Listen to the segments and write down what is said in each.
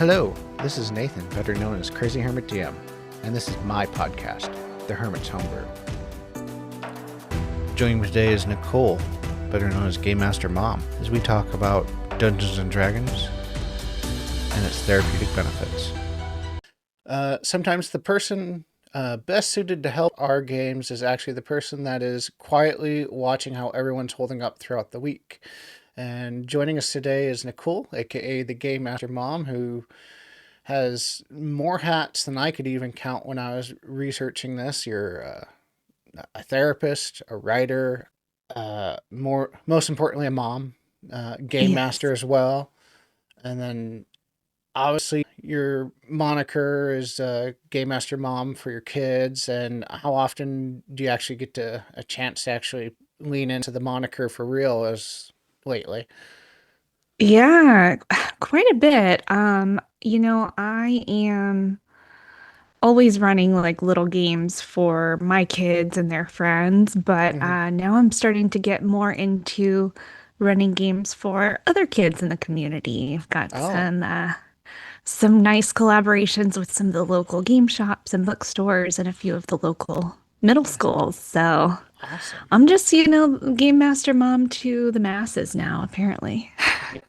Hello, this is Nathan, better known as CrazyhermitDM, and this is my podcast, The Hermit's Homebrew. Joining me today is Nicole, better known as Gamemaster Mom, as we talk about Dungeons & Dragons and its therapeutic benefits. Sometimes the person best suited to help our games is actually the person that is quietly watching how everyone's holding up throughout the week. And joining us today is Nicole, aka the Gamemaster Mom, who has more hats than I could even count when I was researching this. You're a therapist, a writer, most importantly, a mom, game Yes. master as well. And then obviously your moniker is Game Master Mom for your kids. And how often do you actually get a chance to actually lean into the moniker for real as lately? Yeah, quite a bit. I am always running like little games for my kids and their friends, but Hmm. now I'm starting to get more into running games for other kids in the community. I've got Oh, some nice collaborations with some of the local game shops and bookstores and a few of the local middle schools. So awesome. I'm just, game master mom to the masses now, apparently.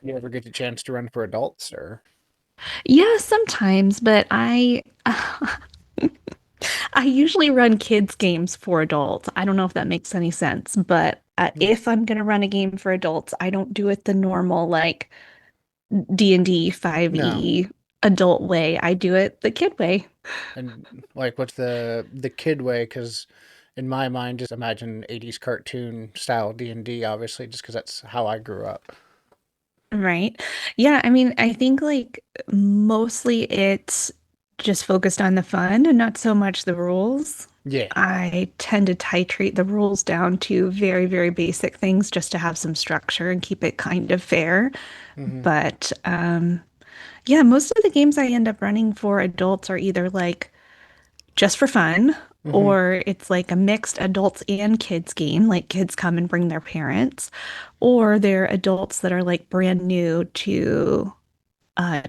You ever get a chance to run for adults or? Yeah, sometimes, but I usually run kids games for adults. I don't know if that makes any sense, but if I'm gonna run a game for adults, I don't do it the normal like D&D No. 5e adult way. I do it the kid way. And like, what's the kid way? Because in my mind, just imagine 80s cartoon style D&D, obviously, just because that's how I grew up. Right. Yeah, I mean, I think like mostly it's just focused on the fun and not so much the rules. Yeah. I tend to titrate the rules down to very, very basic things just to have some structure and keep it kind of fair. Hmm. But yeah, most of the games I end up running for adults are either like just for fun, Hmm. or it's like a mixed adults and kids game, like kids come and bring their parents, or they're adults that are like brand new to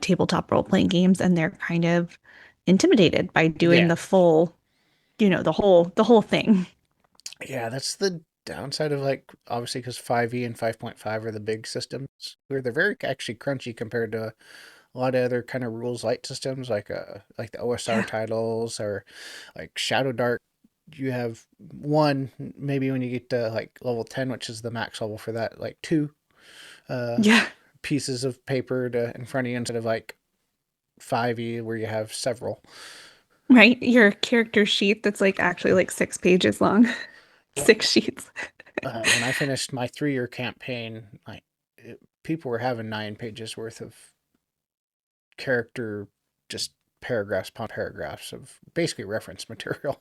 tabletop role-playing games and they're kind of intimidated by doing Yeah. the full, the whole thing. Yeah, that's the downside of like, obviously, because 5e and 5.5 are the big systems, where they're very actually crunchy compared to a lot of other kind of rules light systems like the OSR Yeah. titles or like Shadow Dark. You have one, maybe when you get to like level 10, which is the max level for that, like two uh Yeah. pieces of paper to in front of you instead of like 5e where you have several. Right. Your character sheet that's like actually like 6 pages long, Yeah. 6 sheets. When I finished my 3-year campaign, people were having 9 pages worth of character, just paragraphs upon paragraphs of basically reference material.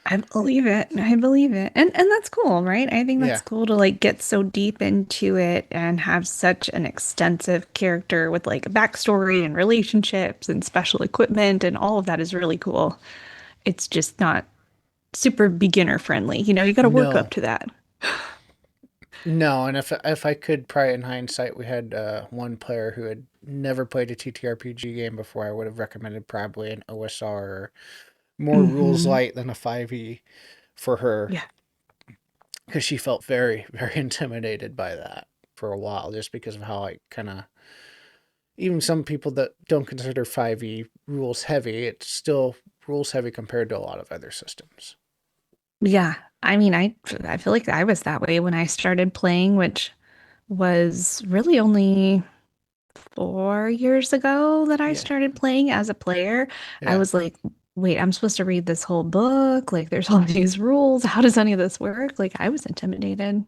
I believe it. I believe it. And that's cool, right? I think Yeah. that's cool to like get so deep into it and have such an extensive character with like a backstory and relationships and special equipment and all of that is really cool. It's just not super beginner friendly. You got to work up No. to that. No, and if I could, probably in hindsight, we had one player who had never played a TTRPG game before. I would have recommended probably an OSR or more rules Hmm. light than a 5e for her Yeah. because she felt very, very intimidated by that for a while just because of how I kind of, even some people that don't consider 5e rules heavy, it's still rules heavy compared to a lot of other systems. Yeah. I mean, I feel like I was that way when I started playing, which was really only 4 years ago that I Yeah. started playing as a player. I Yeah. was like, wait, I'm supposed to read this whole book? Like, there's all these rules. How does any of this work? Like, I was intimidated.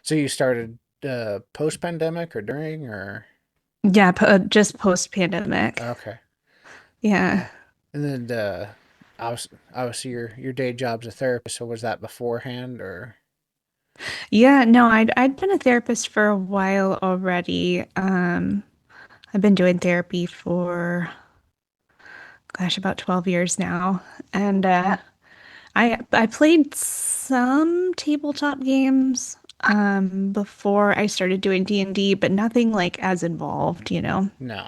So you started post pandemic or during or? Yeah, just post-pandemic. Okay. Yeah. Yeah. And then obviously your day job's a therapist, so was that beforehand or? Yeah, no, I'd been a therapist for a while already. I've been doing therapy for, gosh, about 12 years now. And I played some tabletop games before I started doing D&D, but nothing like as involved. No.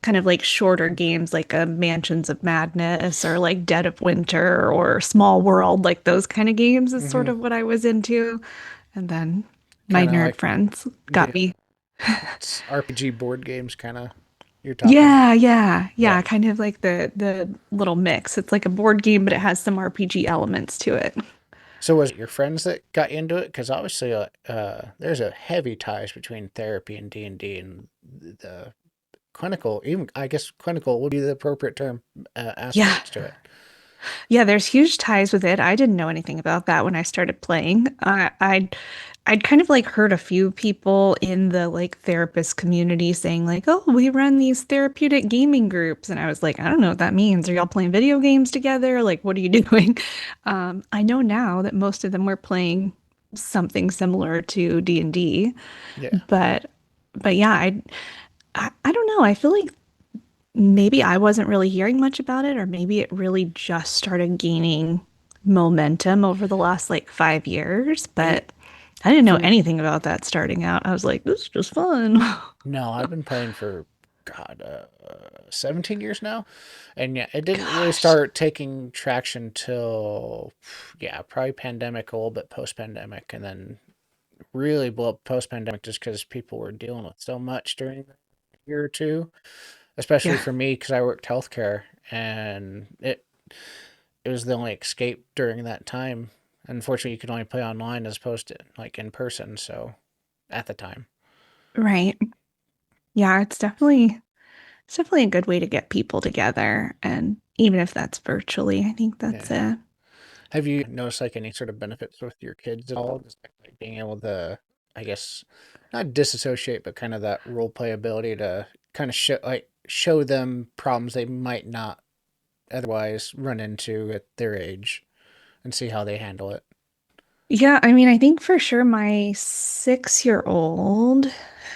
kind of like shorter games like Mansions of Madness or like Dead of Winter or Small World, like those kind of games is sort Mm-hmm. of what I was into. And then my Kind of nerd like friends got the me. RPG board games, kind of. You're talking. Yeah, yeah, yeah, Yeah. kind of like the little mix. It's like a board game, but it has some RPG elements to it. So was it your friends that got you into it? Because obviously, there's a heavy ties between therapy and D and the clinical. Even I guess clinical would be the appropriate term. Yeah. Aspects to it. Yeah, there's huge ties with it. I didn't know anything about that when I started playing. I'd kind of like heard a few people in the like therapist community saying like, "Oh, we run these therapeutic gaming groups," and I was like, "I don't know what that means. Are y'all playing video games together? Like, what are you doing?" I know now that most of them were playing something similar to D&D, Yeah. but yeah, I don't know. I feel like maybe I wasn't really hearing much about it, or maybe it really just started gaining momentum over the last like 5 years. It But I didn't know from anything about that starting out. I was like, this is just fun. No, I've been playing for God, 17 years now, and yeah, it didn't really Gosh. start taking traction till yeah, probably pandemic, a little bit post pandemic, and then really blew up post pandemic just because people were dealing with so much during the year or two, especially Yeah. for me because I worked healthcare, and it was the only escape during that time. Unfortunately, you could only play online as opposed to like in person. So at the time, Right. Yeah, it's definitely a good way to get people together. And even if that's virtually, I think that's yeah. it. Have you noticed like any sort of benefits with your kids at all? Just like being able to, I guess, not disassociate, but kind of that role play ability to kind of show them problems they might not otherwise run into at their age and see how they handle it. Yeah, I mean, I think for sure my 6-year-old,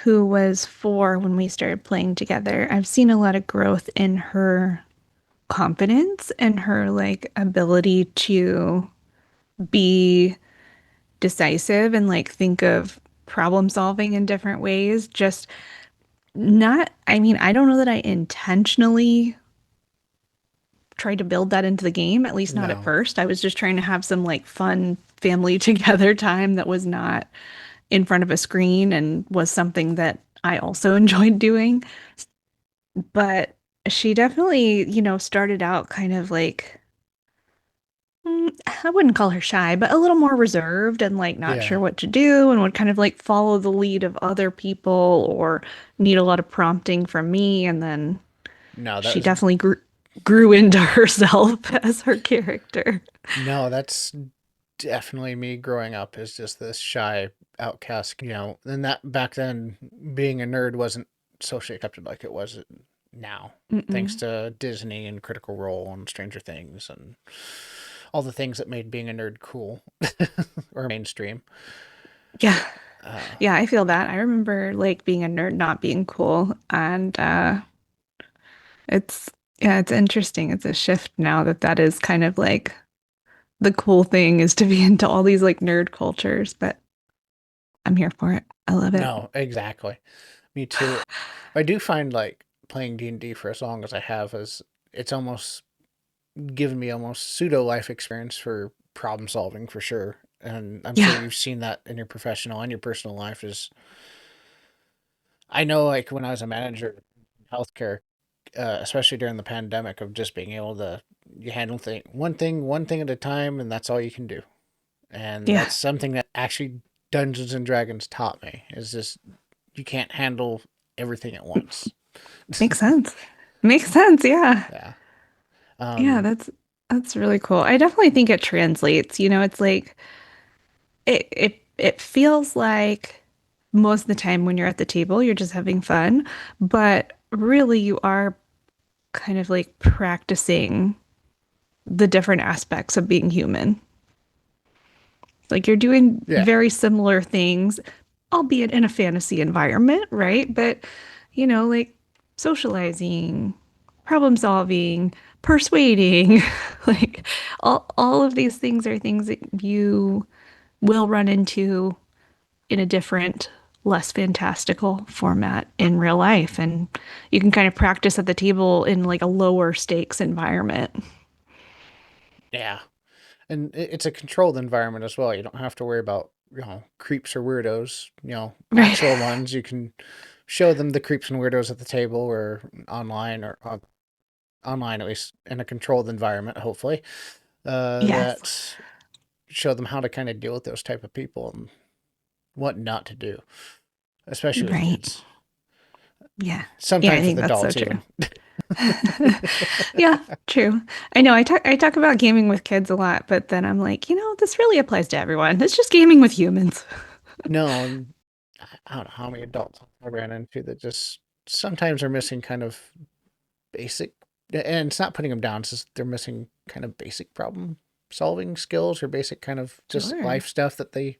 who was 4 when we started playing together, I've seen a lot of growth in her confidence and her like ability to be decisive and like think of problem solving in different ways. Just not, I mean, I don't know that I intentionally tried to build that into the game, at least not at No, first. I was just trying to have some like fun family together time that was not in front of a screen and was something that I also enjoyed doing. But she definitely, started out kind of like, I wouldn't call her shy, but a little more reserved and like not sure yeah, what to do and would kind of like follow the lead of other people or need a lot of prompting from me. And then no, that she was definitely grew into herself as her character. no, that's definitely me growing up as just this shy outcast. And that back then, being a nerd wasn't socially accepted like it was now, thanks Mm-mm. to Disney and Critical Role and Stranger Things and all the things that made being a nerd cool or mainstream. Yeah. Uh, Yeah, I feel that. I remember like being a nerd not being cool. And it's, yeah, it's interesting. It's a shift now that that is kind of like the cool thing is to be into all these like nerd cultures, but I'm here for it. I love it. no, exactly. Me too. I do find like playing D&D for as long as I have is it's almost given me almost pseudo life experience for problem solving for sure. And I'm sure Yeah. you've seen that in your professional and your personal life is I know like when I was a manager in healthcare, especially during the pandemic of just being able to you handle one thing at a time and that's all you can do. And Yeah. that's something that actually Dungeons and Dragons taught me is just you can't handle everything at once. Makes sense. Makes sense. Yeah. Yeah. Yeah, Um, that's really cool. I definitely think it translates. It's like it feels like most of the time when you're at the table, you're just having fun, but really you are kind of like practicing the different aspects of being human. Like you're doing yeah. very similar things, albeit in a fantasy environment, right? But, like socializing, problem solving, persuading, like all of these things are things that you will run into in a different less fantastical format in real life. And you can kind of practice at the table in like a lower stakes environment. Yeah. And it's a controlled environment as well. You don't have to worry about, creeps or weirdos, Right. actual ones. You can show them the creeps and weirdos at the table or online or online, at least in a controlled environment, hopefully, Yes. that show them how to kind of deal with those type of people and what not to do, especially with Right. kids. Yeah. Yeah, I Sometimes with think that's so adults, true. even. Yeah, true. I know I talk about gaming with kids a lot, but then I'm like, this really applies to everyone. It's just gaming with humans. No, and I don't know how many adults I ran into that just sometimes are missing kind of basic, and it's not putting them down, it's just they're missing kind of basic problem solving skills or basic kind of just Sure. life stuff that they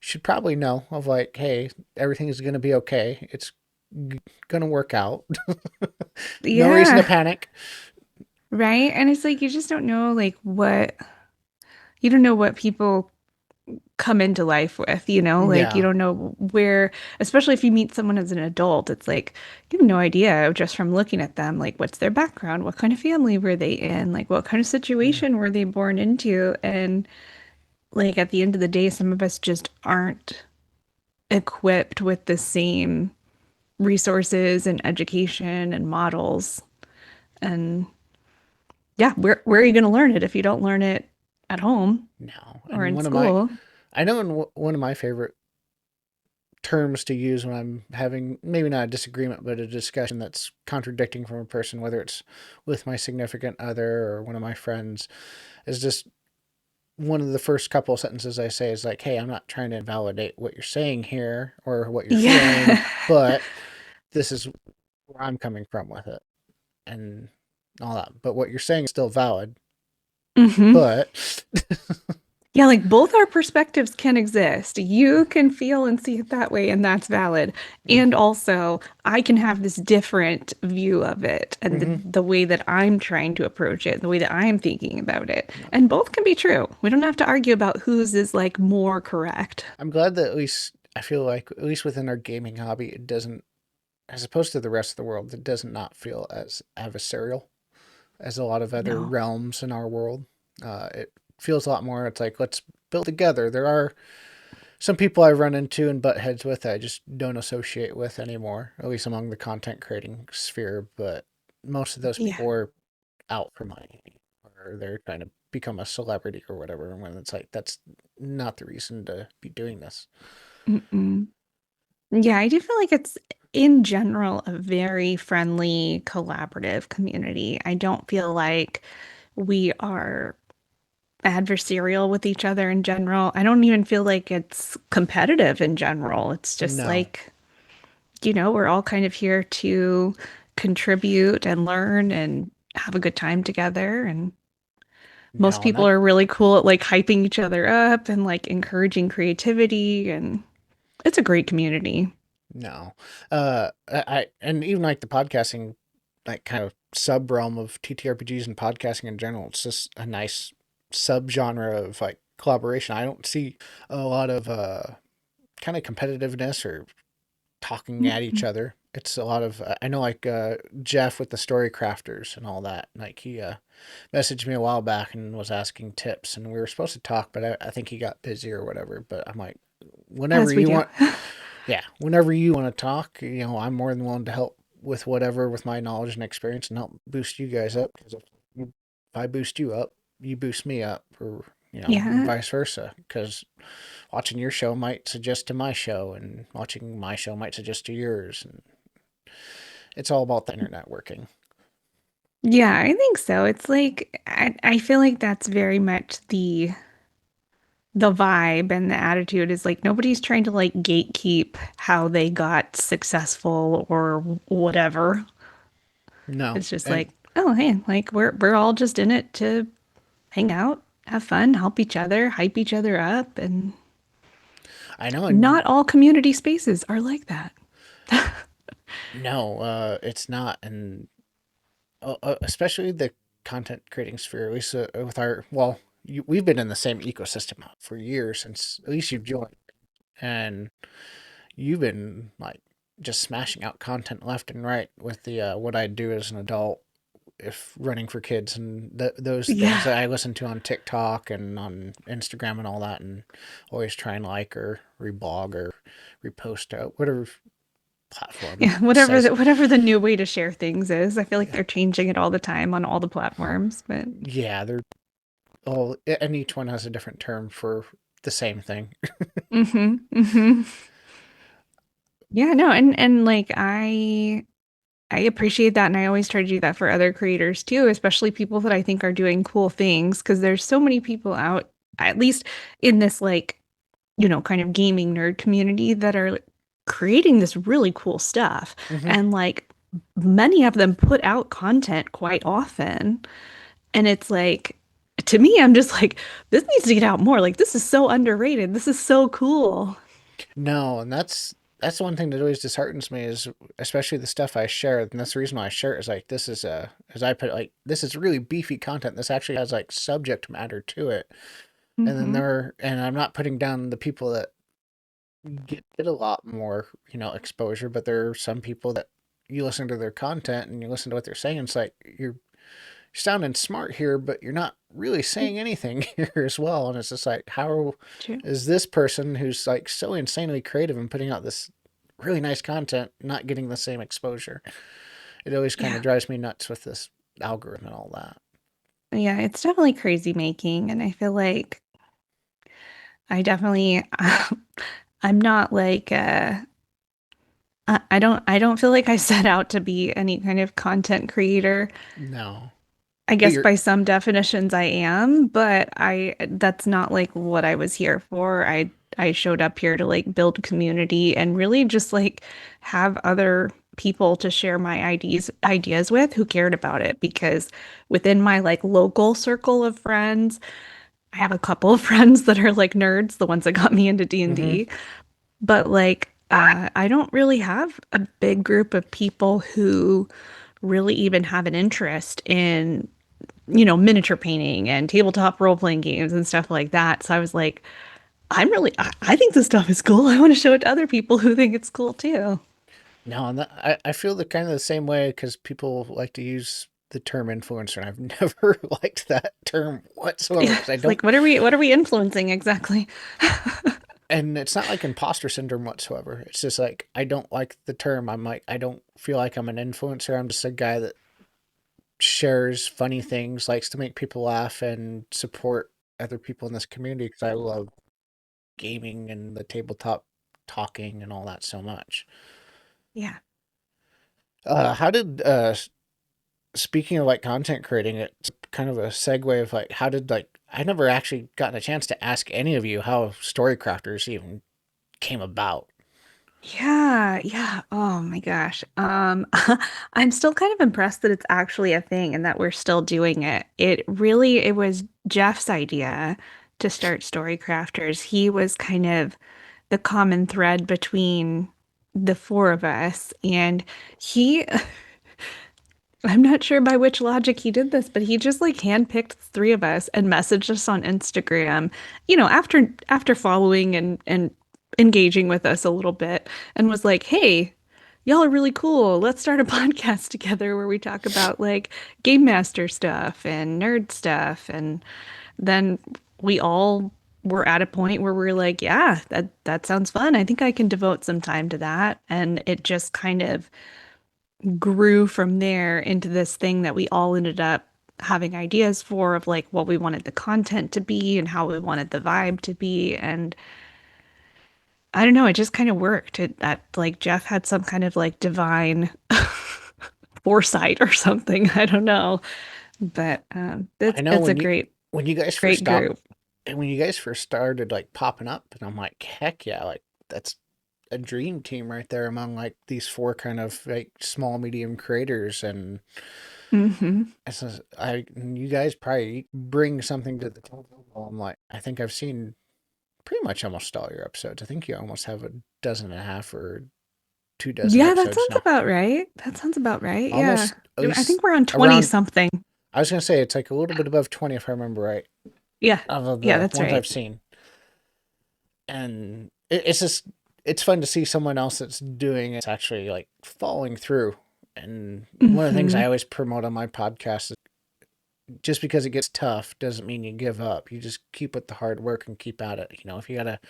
should probably know of, like, hey, everything is going to be okay. It's going to work out. No reason to Yeah, panic. right. And it's like you just don't know like what you don't know what people come into life with, like you Yeah. don't know where, especially if you meet someone as an adult, it's like you have no idea just from looking at them, like what's their background, what kind of family were they in, like what kind of Yeah. situation were they born into, and like at the end of the day, some of us just aren't equipped with the same resources and education and models. And yeah, where are you going to learn it if you don't learn it at home No. or And in school? I know one of my favorite terms to use when I'm having maybe not a disagreement, but a discussion that's contradicting from a person, whether it's with my significant other or one of my friends, is just one of the first couple of sentences I say is like, hey, I'm not trying to invalidate what you're saying here or what you're feeling, Yeah. but this is where I'm coming from with it and all that. But what you're saying is still valid, Hmm. but Yeah, like both our perspectives can exist. You can feel and see it that way, and that's valid. And also, I can have this different view of it and the, mm-hmm. the way that I'm trying to approach it, the way that I'm thinking about it. No. And both can be true. We don't have to argue about whose is like more correct. I'm glad that at least I feel like at least within our gaming hobby, it doesn't, as opposed to the rest of the world, it does not feel as adversarial as a lot of other No. realms in our world. It feels a lot more. It's like, let's build together. There are some people I run into and butt heads with I just don't associate with anymore, at least among the content creating sphere. But most of those Yeah. people are out for money or they're trying to become a celebrity or whatever. And when it's like, that's not the reason to be doing this. Mm-mm. Yeah, I do feel like it's in general a very friendly, collaborative community. I don't feel like we are adversarial with each other in general. I don't even feel like it's competitive in general. It's just No, like, we're all kind of here to contribute and learn and have a good time together. And most no, and people that, are really cool at like hyping each other up and like encouraging creativity. And it's a great community. no. And even like the podcasting, like kind of sub realm of TTRPGs and podcasting in general, it's just a nice subgenre of like collaboration. I don't see a lot of kind of competitiveness or talking at each Mhm. other. It's a lot of I know like Jeff with the story crafters and all that. Like he messaged me a while back and was asking tips, and we were supposed to talk, but I think he got busy or whatever. But I'm like, whenever As we you do. want, yeah, whenever you want to talk, I'm more than willing to help with whatever with my knowledge and experience and help boost you guys up. Because if I boost you up, you boost me up, or Yeah. vice versa. Because watching your show might suggest to my show, and watching my show might suggest to yours, and it's all about the internet working. Yeah, I think so. It's like I feel like that's very much the vibe and the attitude is like nobody's trying to like gatekeep how they got successful or whatever. No, It's just and like, oh hey, like we're all just in it to hang out, have fun, help each other, hype each other up, and I know, and not all community spaces are like that. no, it's not, and especially the content creating sphere. At least with our we've been in the same ecosystem for years since at least you've joined, and you've been like just smashing out content left and right with the what I do as an adult if running for kids and those things Yeah. that I listen to on TikTok and on Instagram and all that, and always try and like or reblog or repost out whatever platform Yeah, whatever says. whatever the new way to share things is. I feel like Yeah, they're changing it all the time on all the platforms, but yeah, they're all, and each one has a different term for the same thing. mm-hmm. Yeah, no, and like I appreciate that, and I always try to do that for other creators too, especially people that I think are doing cool things, because there's so many people out, at least in this like, kind of gaming nerd community that are creating this really cool stuff. Hmm. And like many of them put out content quite often. And it's like, to me, I'm just like, this needs to get out more. Like, this is so underrated. This is so cool. No, and that's one thing that always disheartens me is especially the stuff I share, and that's the reason why I share it is like this is as I put it, like this is really beefy content. This actually has like subject matter to it. And then Hmm. and I'm not putting down the people that get a lot more, exposure, but there are some people that you listen to their content and you listen to what they're saying, it's like you're sounding smart here, but you're not really saying anything here as well. And it's just like, how True. is this person who's like so insanely creative and putting out this really nice content not getting the same exposure? It always kind of Yeah. drives me nuts with this algorithm and all that. Yeah, it's definitely crazy making. And I feel like I definitely, I'm not like, I don't feel like I set out to be any kind of content creator. No, I but guess you're. by some definitions I am, but that's not like what I was here for. I showed up here to like build community and really just like have other people to share my ideas with who cared about it, because within my like local circle of friends, I have a couple of friends that are like nerds, the ones that got me into Mm-hmm. D&D, but like I don't really have a big group of people who really even have an interest in miniature painting and tabletop role playing games and stuff like that. So I was like, I think this stuff is cool. I want to show it to other people who think it's cool too. No, and I feel the kind of the same way because people like to use the term influencer, and I've never liked that term whatsoever Yeah, because I it's like don't. what are we influencing exactly? And it's not like imposter syndrome whatsoever. It's just like I don't like the term. I'm like I don't feel like I'm an influencer. I'm just a guy that shares funny things, likes to make people laugh, and support other people in this community because I love gaming and the tabletop talking and all that so much. Yeah. How did speaking of like content creating, it's kind of a segue of like how did like I never actually gotten a chance to ask any of you how story crafters even came about. Yeah, yeah. Oh my gosh. I'm still kind of impressed that it's actually a thing and that we're still doing it. It was Jeff's idea to start Story Crafters. He was kind of the common thread between the four of us, and he I'm not sure by which logic he did this, but he just like handpicked the three of us and messaged us on Instagram, after following and engaging with us a little bit, and was like, "Hey, y'all are really cool. Let's start a podcast together where we talk about like game master stuff and nerd stuff." And then we all were at a point where we're like, "Yeah, that sounds fun. I think I can devote some time to that." And it just kind of grew from there into this thing that we all ended up having ideas for, of like what we wanted the content to be and how we wanted the vibe to be. And I don't know, it just kind of worked. That like Jeff had some kind of like divine foresight or something. I don't know. But I know it's a great, when you guys first great stopped group. and when you guys first started like popping up, and I'm like, heck yeah, like that's a dream team right there among like these four kind of like small medium creators. And Hmm. you guys probably bring something to the table. I'm like, I think I've seen pretty much almost all your episodes. I think you almost have a dozen and a half or 2 dozen Yeah, that episodes sounds now. about right. That sounds about right. Yeah. Almost at I least think we're on 20 around. something. I was gonna say it's like a little bit above 20 if I remember right, Yeah. of Yeah, the that's ones right. I've seen. And it's just it's fun to see someone else that's doing it's actually like following through. And one of the things Hmm. I always promote on my podcast is just because it gets tough doesn't mean you give up. You just keep with the hard work and keep at it. If you gotta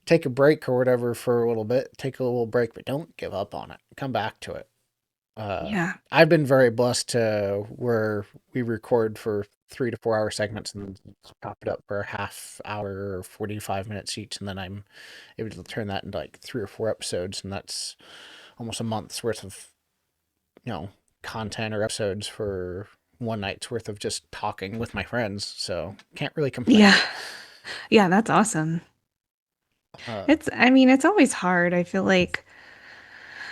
take a break or whatever for a little bit, take a little break, but don't give up on it. Come back to it. Uh, Yeah. I've been very blessed to where we record for 3 to 4 hour segments and then chop it up for a half hour or 45 minutes each, and then I'm able to turn that into like 3 or 4 episodes, and that's almost a month's worth of you know content or episodes for one night's worth of just talking with my friends. So can't really complain. Yeah. Yeah, that's awesome. Uh, I mean, it's always hard. I feel like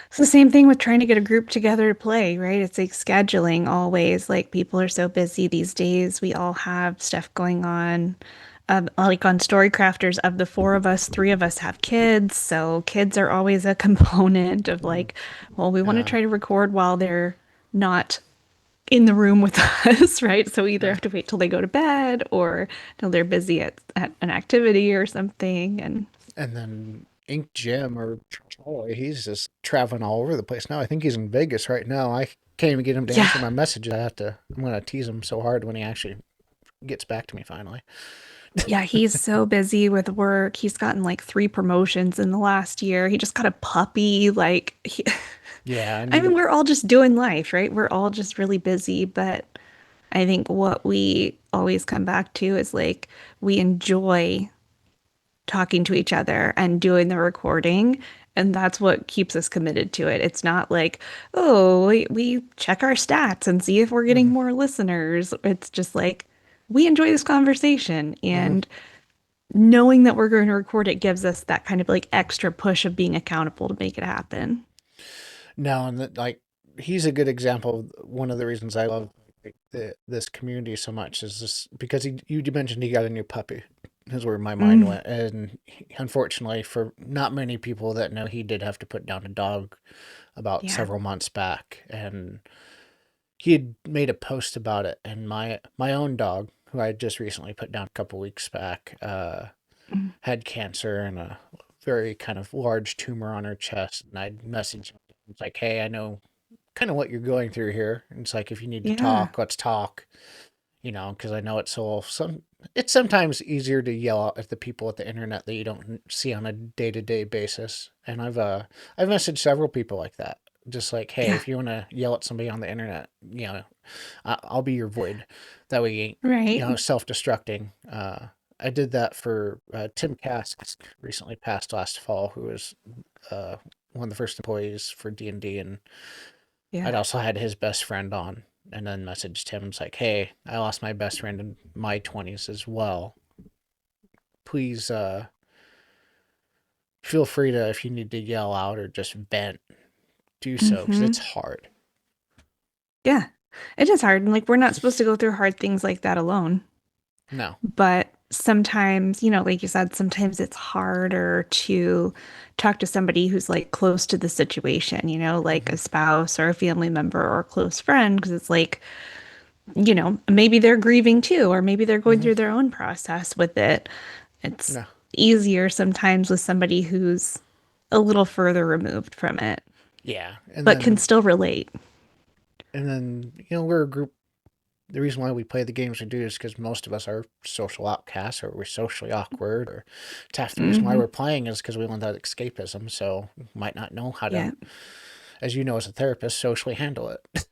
it's the same thing with trying to get a group together to play, right? It's like scheduling always. Like people are so busy these days. We all have stuff going on. Like on Story Crafters, of the four of us, three of us have kids. So kids are always a component of like, well, we want to yeah, try to record while they're not in the room with us, right? So we either yeah. have to wait till they go to bed or till they're busy at an activity or something. And And then Ink Jim or Troy, he's just traveling all over the place now. I think he's in Vegas right now. I can't even get him to yeah, answer my messages. I'm gonna tease him so hard when he actually gets back to me finally. yeah, he's so busy with work. He's gotten like three promotions in the last year. He just got a puppy. Yeah, I mean, and we're all just doing life, right? We're all just really busy. But I think what we always come back to is like we enjoy talking to each other and doing the recording. And that's what keeps us committed to it. It's not like, oh, we check our stats and see if we're getting mhm, more listeners. It's just like, we enjoy this conversation. mhm. And knowing that we're going to record it gives us that kind of like extra push of being accountable to make it happen. No, and like he's a good example. Of one of the reasons I love this community so much is this because you mentioned he got a new puppy. Is where my mind Mm, went, and unfortunately, for not many people that know, he did have to put down a dog about yeah. several months back, and he had made a post about it. And my own dog, who I had just recently put down a couple weeks back, Mm, had cancer and a very kind of large tumor on her chest. And I'd messaged him. It's like, hey, I know kind of what you're going through here. And it's like, if you need to yeah. talk, let's talk. Because I know it's sometimes easier to yell out at the people at the internet that you don't see on a day-to-day basis. And I've messaged several people like that. Just like, hey, Yeah. if you want to yell at somebody on the internet, I'll be your void. That way you ain't, Right. self-destructing. I did that for Tim Cass, recently passed last fall, who was uh, one of the first employees for D&D, and Yeah. I'd also had his best friend on, and then messaged him. It's like, hey, I lost my best friend in my 20s as well. Please feel free to, if you need to yell out or just vent, do so, because Hmm. it's hard. Yeah. It is hard. And like, we're not supposed to go through hard things like that alone. No. But sometimes, like you said, sometimes it's harder to talk to somebody who's like close to the situation, like Hmm. a spouse or a family member or a close friend, because it's like, maybe they're grieving too, or maybe they're going Hmm. through their own process with it. It's No. easier sometimes with somebody who's a little further removed from it, Yeah. but can still relate. We're a group. The reason why we play the games we do is because most of us are social outcasts or we're socially awkward, or it's half the reason why Hmm. we're playing is because we want that escapism. So we might not know how to, Yeah. as you know, as a therapist, socially handle it.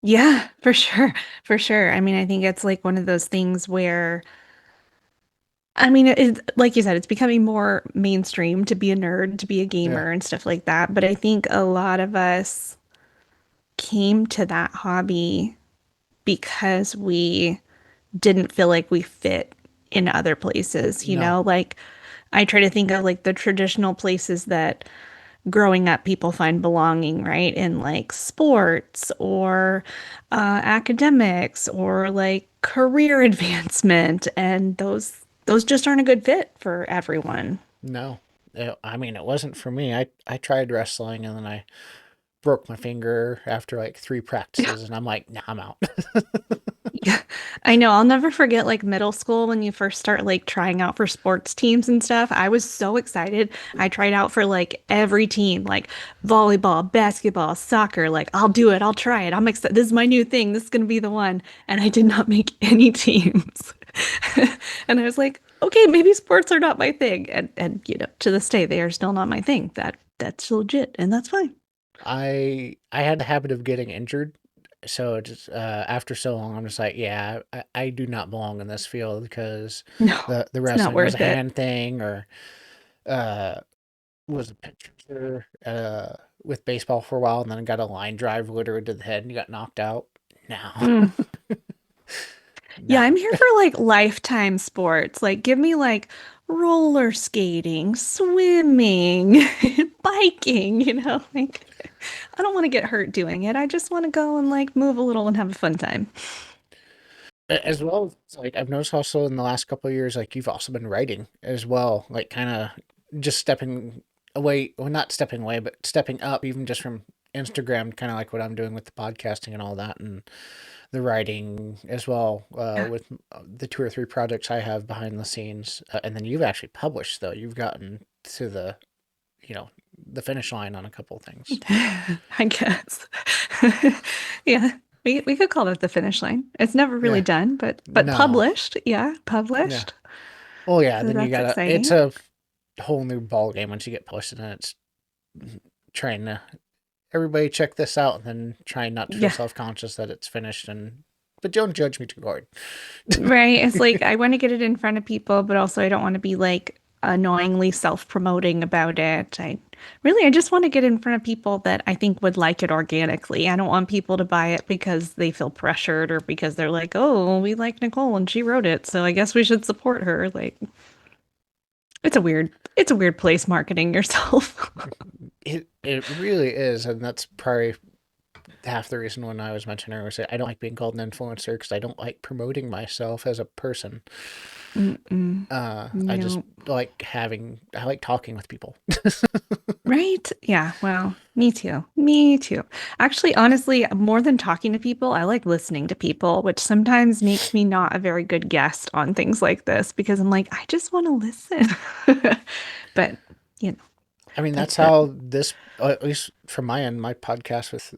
Yeah, for sure. For sure. I mean, I think it's like one of those things where, I mean, like you said, it's becoming more mainstream to be a nerd, to be a Yeah. gamer and stuff like that. But I think a lot of us came to that hobby because we didn't feel like we fit in other places, No. Like I try to think of like the traditional places that growing up people find belonging, right? In like sports or academics or like career advancement. And those just aren't a good fit for everyone. No. I mean, it wasn't for me. I tried wrestling and then I broke my finger after like 3 practices, and I'm like, nah, I'm out. Yeah, I know. I'll never forget like middle school when you first start like trying out for sports teams and stuff. I was so excited. I tried out for like every team, like volleyball, basketball, soccer. Like, I'll do it. I'll try it. I'm excited. This is my new thing. This is going to be the one. And I did not make any teams. And I was like, okay, maybe sports are not my thing. And to this day, they are still not my thing. That's legit, and that's fine. I had the habit of getting injured, so just after so long, I'm just like, yeah, I do not belong in this field because No, the it's not wrestling was a worth it. hand thing, or uh, was a pitcher with baseball for a while, and then got a line drive literally to the head and got knocked out. No, Mm. Yeah, no. I'm here for like lifetime sports. Like, give me like roller skating, swimming, biking, like I don't want to get hurt doing it. I just want to go and like move a little and have a fun time. As well as like I've noticed also in the last couple of years, like you've also been writing as well, like kind of just stepping away, well, not stepping away, but stepping up, even just from Instagram, kind of like what I'm doing with the podcasting and all that, and the writing as well, Yeah. with the two or three projects I have behind the scenes, and then you've actually published though. You've gotten to you know, the finish line on a couple of things. I guess. Yeah. We could call it the finish line. It's never really Yeah. done, but No. published. Yeah, Yeah. published. Oh yeah. So Then you that's gotta. It's exciting. a whole new ball game once you get posted, and it's trying to everybody check this out, and then trying not to feel Yeah. self conscious that it's finished, and but don't judge me too hard. Right. It's like I want to get it in front of people, but also I don't want to be like annoyingly self-promoting about it. I just want to get in front of people that I think would like it organically. I don't want people to buy it because they feel pressured or because they're like, "Oh, we like Nicole and she wrote it, so I guess we should support her." Like it's a weird place marketing yourself. It really is, and that's probably half the reason when I was mentioning earlier, say I don't like being called an influencer because I don't like promoting myself as a person. Mm-mm. I just No. I like talking with people. Right? Yeah, well, me too. Me too. Actually, honestly, more than talking to people, I like listening to people, which sometimes makes me not a very good guest on things like this because I'm like, I just want to listen. But, you know, I mean, that's that's the, how this, at least from my end, my podcast with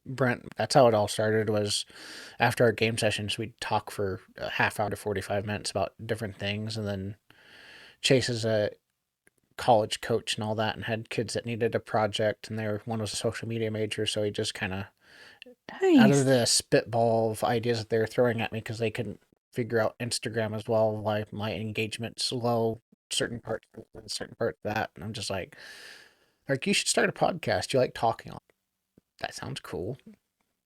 Brent, that's how it all started. Was after our game sessions, we'd talk for a half hour to 45 minutes about different things, and then Chase is a college coach and all that, and had kids that needed a project, and one was a social media major, so he just kind of out of nice. the spitball of ideas that they were throwing at me because they couldn't figure out Instagram as well, why my engagement's low, certain parts, certain parts of that, and I'm just like you should start a podcast. You like talking. That sounds cool.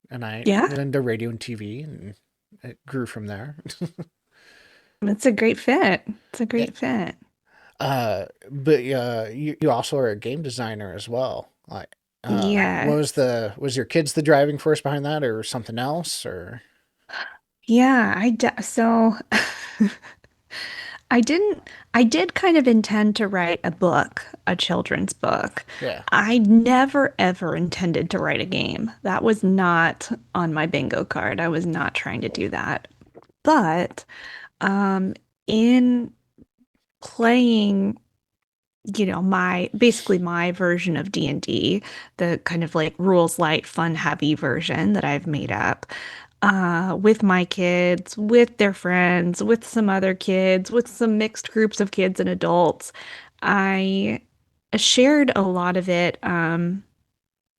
And I Yeah, went into radio and TV, and it grew from there. it's a great fit. It's a Yeah. great fit. But you also are a game designer as well. Like, Yes. was your kids the driving force behind that, or something else, or Yeah, so I didn't, I did kind of intend to write a book, a children's book. yeah, I never ever intended to write a game. That was not on my bingo card. I was not trying to do that. But in playing, basically my version of D&D, the kind of like rules light, fun heavy version that I've made up, with my kids, with their friends, with some other kids, with some mixed groups of kids and adults. I shared a lot of it,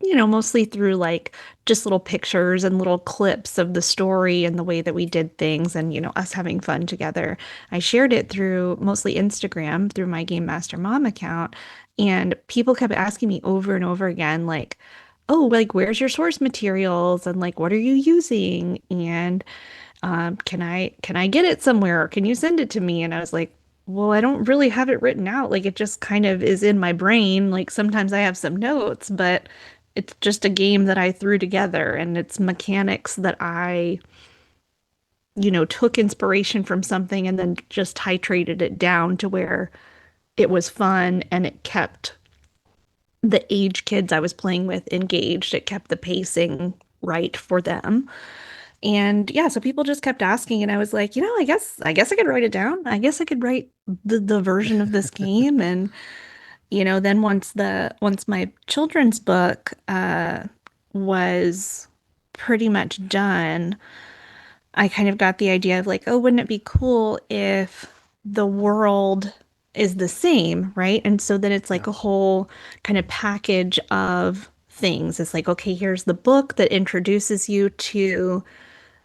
mostly through like just little pictures and little clips of the story and the way that we did things and, us having fun together. I shared it through mostly Instagram, through my Gamemaster Mom account. And people kept asking me over and over again, like, oh, like, where's your source materials? And like, what are you using? And can I get it somewhere? Or can you send it to me? And I was like, well, I don't really have it written out. Like it just kind of is in my brain. Like sometimes I have some notes, but it's just a game that I threw together and it's mechanics that I, took inspiration from something and then just titrated it down to where it was fun and it kept the age kids I was playing with engaged. It kept the pacing right for them. And yeah, so people just kept asking, and I was like, I guess I could write it down. I guess I could write the version of this game. And then once my children's book was pretty much done, I kind of got the idea of like, oh, wouldn't it be cool if the world is the same, right? And so then it's like Yeah. a whole kind of package of things. It's like, okay, here's the book that introduces you to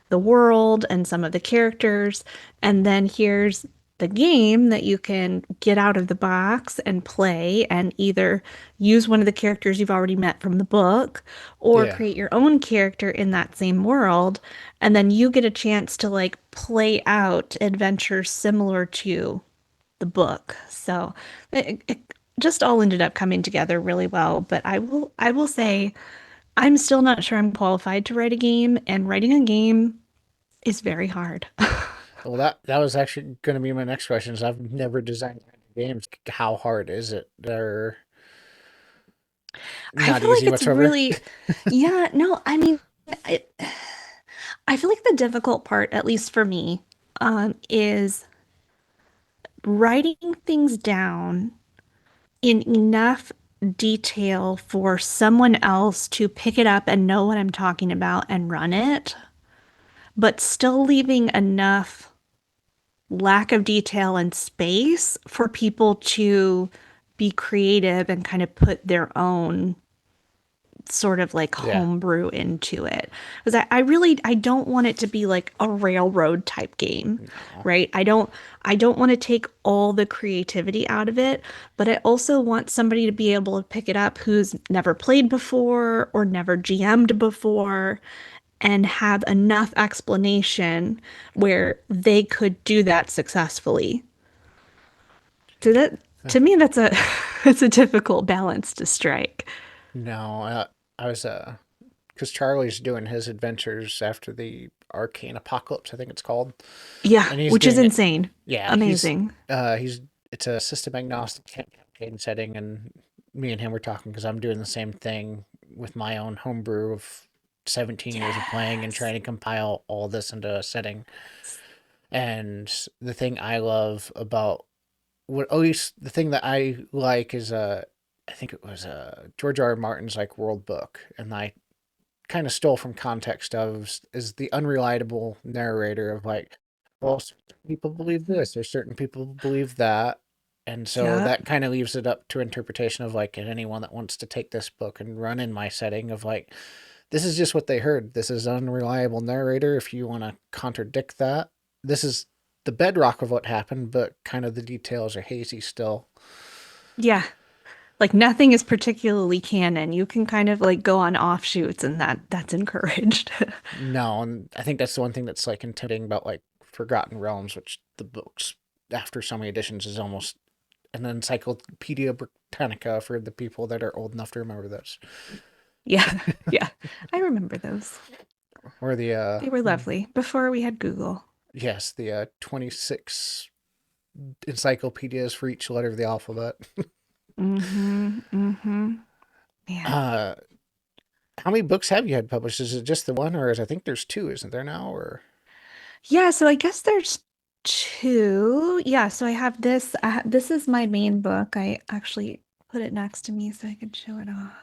the world and some of the characters. And then here's the game that you can get out of the box and play and either use one of the characters you've already met from the book or Yeah. create your own character in that same world. And then you get a chance to like play out adventures similar to the book. So it just all ended up coming together really well. But I will say I'm still not sure I'm qualified to write a game, and writing a game is very hard. Well, that was actually going to be my next question. Is I've never designed games. How hard is it? They're I not feel like easy it's whatsoever. really, yeah, no, I mean, I, I feel like the difficult part, at least for me, is writing things down in enough detail for someone else to pick it up and know what I'm talking about and run it, but still leaving enough lack of detail and space for people to be creative and kind of put their own sort of like Yeah. homebrew into it. Because I don't want it to be like a railroad type game, No. right? I don't want to take all the creativity out of it, but I also want somebody to be able to pick it up who's never played before or never GM'd before and have enough explanation where they could do that successfully. So that to me that's a it's a difficult balance to strike. No. I was because Charlie's doing his adventures after the Arcane Apocalypse, I think it's called, Yeah, and he's which is doing it. insane. Yeah, Amazing. he's it's a system agnostic campaign setting, and me and him were talking because I'm doing the same thing with my own homebrew of 17 years of playing and Yes. trying to compile all this into a setting. And the thing I love about what at least the thing that I like is I think it was George R. R. Martin's like world book, and I kind of stole from context of is the unreliable narrator of like, well, certain people believe this or certain people believe that, and so Yep. that kind of leaves it up to interpretation of like anyone that wants to take this book and run in my setting of like, this is just what they heard. This is unreliable narrator. If you want to contradict that, this is the bedrock of what happened, but kind of the details are hazy still. Yeah. Like nothing is particularly canon. You can kind of like go on offshoots and that's encouraged. No, and I think that's the one thing that's like intimidating about like Forgotten Realms, which the books after so many editions is almost an Encyclopedia Britannica for the people that are old enough to remember this. Yeah. Yeah. I remember those. Or the They were lovely before we had Google. yes, the 26 encyclopedias for each letter of the alphabet. Mm-hmm. Mm-hmm. Man. Uh how many books have you had published? Is it just the one, or is I think there's two, isn't there now? Or Yeah, so I guess there's two. Yeah, so I have this. This is my main book. I actually put it next to me so I could show it off.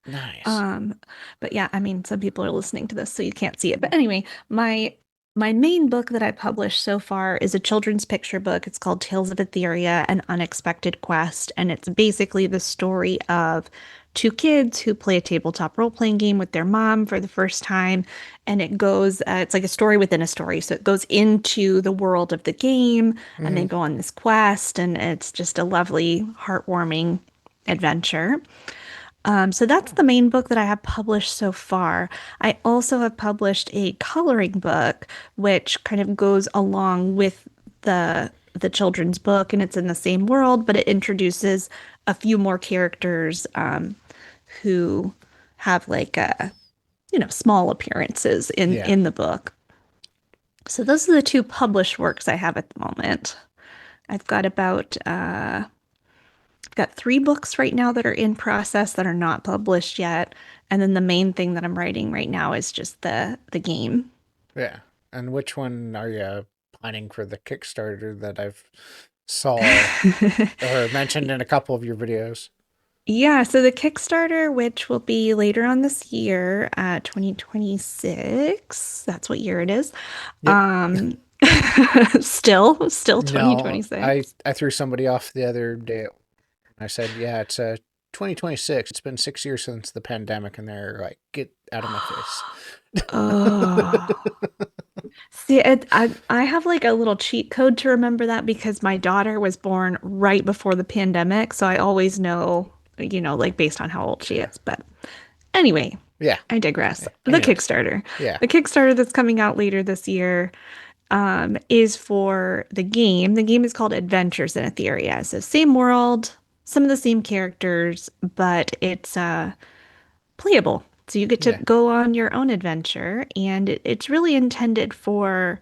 nice. Um, but yeah, I mean, some people are listening to this, so you can't see it. But anyway, my main book that I published so far is a children's picture book. It's called Tales of Etheria: An Unexpected Quest, and it's basically the story of two kids who play a tabletop role-playing game with their mom for the first time, and it's like a story within a story. So it goes into the world of the game, and they Hmm. go on this quest, and it's just a lovely, heartwarming adventure. So that's the main book that I have published so far. I also have published a coloring book, which kind of goes along with the children's book, and it's in the same world, but it introduces a few more characters who have like small appearances in Yeah. in the book. So those are the two published works I have at the moment. I've got about I've got three books right now that are in process that are not published yet. And then the main thing that I'm writing right now is just the game. Yeah. And which one are you planning for the Kickstarter that I've saw or mentioned in a couple of your videos? Yeah, so the Kickstarter, which will be later on this year, 2026, that's what year it is. Yep. Um, still No, I 2026. I threw somebody off the other day. I said, "Yeah, it's 2026. It's been 6 years since the pandemic," and they're like, "Get out of my face." Oh. See, I have like a little cheat code to remember that because my daughter was born right before the pandemic, so I always know, like based on how old she is. But anyway, Yeah. I digress. The Anyways, Kickstarter. yeah. The Kickstarter that's coming out later this year is for the game. The game is called Adventures in Etheria. So same world, some of the same characters, but it's playable. So you get to Yeah. go on your own adventure, and it's really intended for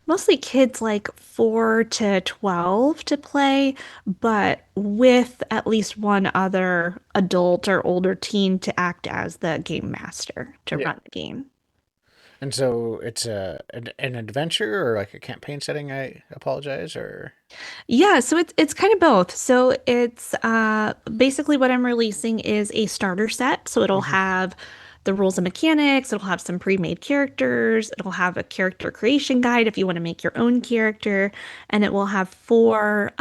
mostly kids like 4 to 12 to play, but with at least one other adult or older teen to act as the game master to Yeah. run the game. And so it's an adventure or like a campaign setting. I apologize. Or Yeah, so it's kind of both. So it's basically what I'm releasing is a starter set. So it'll Mhm. have the rules and mechanics, it'll have some pre-made characters, it'll have a character creation guide if you want to make your own character, and it will have four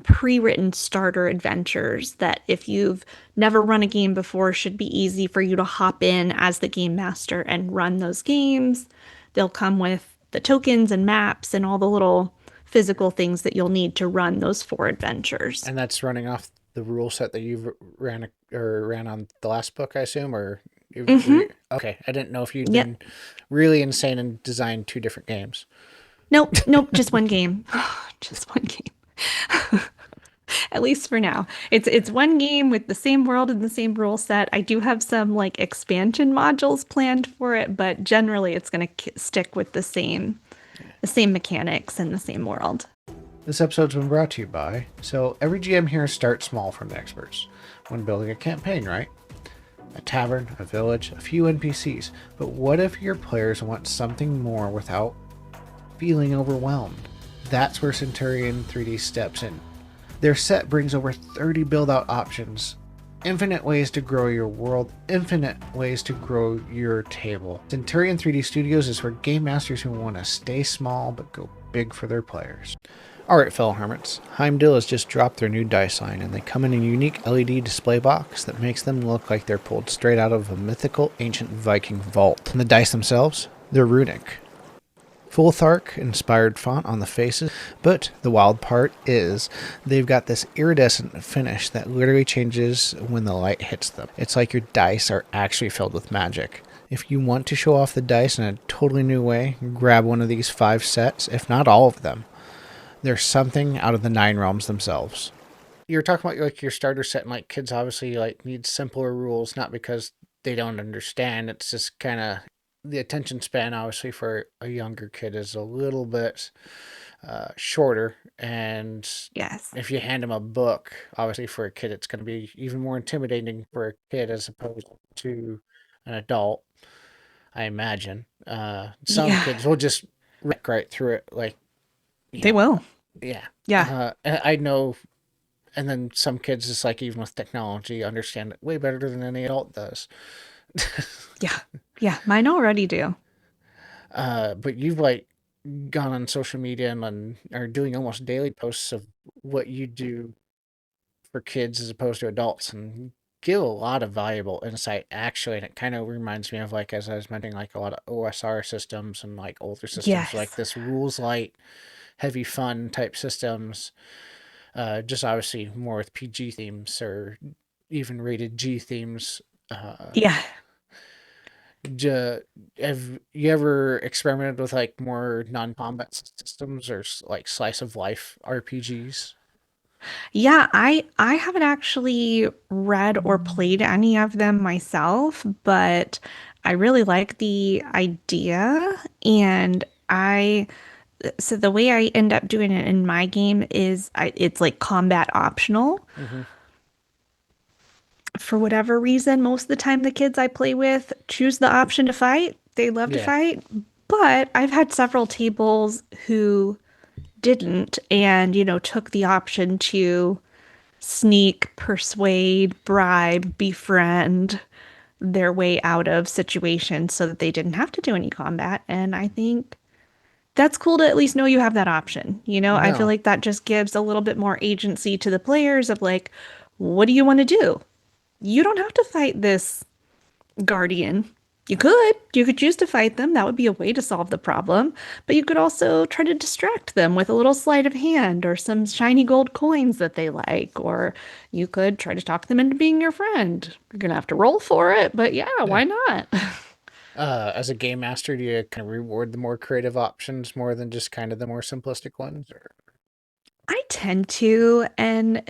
pre-written starter adventures that if you've never run a game before should be easy for you to hop in as the game master and run those games. They'll come with the tokens and maps and all the little physical things that you'll need to run those four adventures. And that's running off the rule set that you've ran on the last book, I assume, or Mm-hmm. okay. I didn't know if you'd Yep. been really insane and designed two different games. Nope. Nope. Just one game. Just one game. At least for now. It's one game with the same world and the same rule set. I do have some like expansion modules planned for it, but generally it's going to stick with the same mechanics and the same world. This episode's been brought to you by. So every GM here starts small from the experts when building a campaign, right? A tavern, a village, a few NPCs. But what if your players want something more without feeling overwhelmed? That's where Centurion 3D steps in. Their set brings over 30 build out options, infinite ways to grow your world, infinite ways to grow your table. Centurion 3D Studios is for game masters who want to stay small but go big for their players. Alright, fellow hermits, Heimdall has just dropped their new dice line, and they come in a unique LED display box that makes them look like they're pulled straight out of a mythical ancient Viking vault. And the dice themselves, they're runic. Full Thark inspired font on the faces, but the wild part is they've got this iridescent finish that literally changes when the light hits them. It's like your dice are actually filled with magic. If you want to show off the dice in a totally new way, grab one of these 5 sets, if not all of them. There's something out of the 9 realms themselves. You're talking about like your starter set, and like kids obviously like need simpler rules, not because they don't understand. It's just kind of the attention span, obviously, for a younger kid is a little bit shorter. And Yes. if you hand them a book, obviously for a kid, it's going to be even more intimidating for a kid as opposed to an adult. I imagine some Yeah, kids will just wreck right through it, like you they know, will. yeah. Yeah. I know. And then some kids, just like even with technology, understand it way better than any adult does. Yeah. Yeah. Mine already do. But you've like gone on social media and are doing almost daily posts of what you do for kids as opposed to adults, and give a lot of valuable insight actually. And it kind of reminds me of, like, as I was mentioning, like a lot of OSR systems and like older systems, like Yes. this rules light, heavy fun type systems. Just obviously more with PG themes or even rated G themes. Uh, Yeah. have you ever experimented with like more non-combat systems or like slice of life RPGs? Yeah, I haven't actually read or played any of them myself, but I really like the idea and I so the way I end up doing it in my game is it's like combat optional. Mm-hmm. For whatever reason, most of the time the kids I play with choose the option to fight. They love to Yeah. fight, But I've had several tables who didn't and, took the option to sneak, persuade, bribe, befriend their way out of situations so that they didn't have to do any combat. And I think that's cool to at least know you have that option. I feel No. like that just gives a little bit more agency to the players of like, what do you want to do? You don't have to fight this guardian. You could choose to fight them. That would be a way to solve the problem. But you could also try to distract them with a little sleight of hand or some shiny gold coins that they like. Or you could try to talk them into being your friend. You're gonna have to roll for it, but yeah, Yeah. why not? As a game master, do you kind of reward the more creative options more than just kind of the more simplistic ones? Or I tend to, and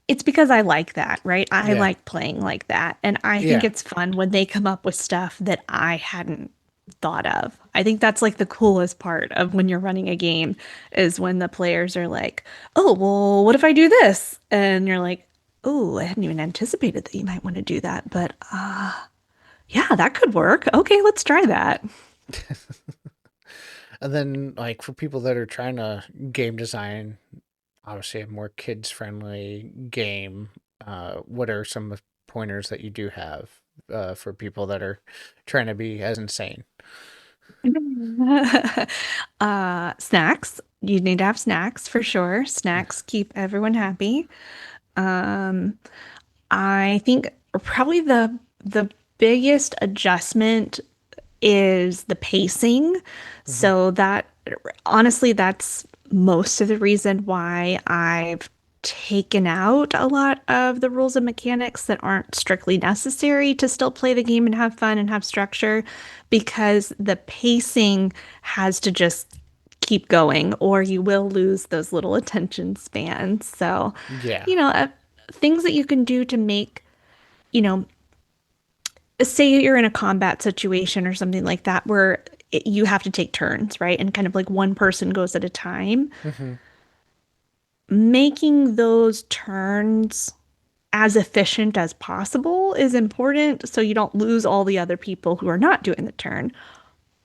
it's because I like that, right? I yeah, like playing like that. And I think yeah, it's fun when they come up with stuff that I hadn't thought of. I think that's like the coolest part of when you're running a game is when the players are like, oh, well, what if I do this? And you're like, oh, I hadn't even anticipated that you might want to do that. But yeah, that could work. Okay, let's try that. and then like for people that are trying to game design, obviously a more kids friendly game, what are some pointers that you do have for people that are trying to be as insane? Snacks. You need to have snacks for sure. Snacks keep everyone happy. Um, I think probably the biggest adjustment is the pacing. Hmm. So that honestly, that's most of the reason why I've taken out a lot of the rules and mechanics that aren't strictly necessary to still play the game and have fun and have structure, because the pacing has to just keep going or you will lose those little attention spans. So, Yeah. you know, uh, things that you can do to make, you know, say you're in a combat situation or something like that where you have to take turns, right? And kind of like one person goes at a time. Hmm. Making those turns as efficient as possible is important so you don't lose all the other people who are not doing the turn.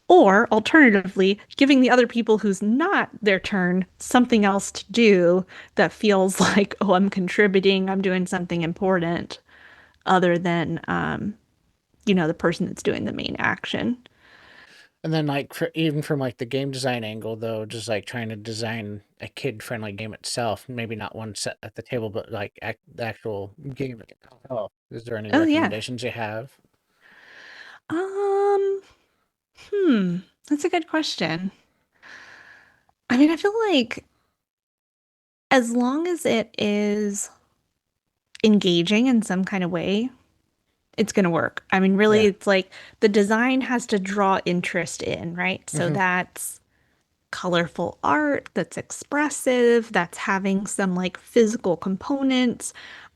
Or alternatively, giving the other people who's not their turn something else to do that feels like, oh, I'm contributing, I'm doing something important other than, the person that's doing the main action. And then, like, even from like the game design angle, though, just like trying to design a kid-friendly game itself, maybe not one set at the table, but like the actual game itself. Is there any Oh, yeah. recommendations you have? Um, hmm, that's a good question. I mean, I feel like as long as it is engaging in some kind of way, it's going to work. I mean, really, Yeah. it's like the design has to draw interest in, right? So Hmm. that's colorful art, that's expressive, that's having some like physical components.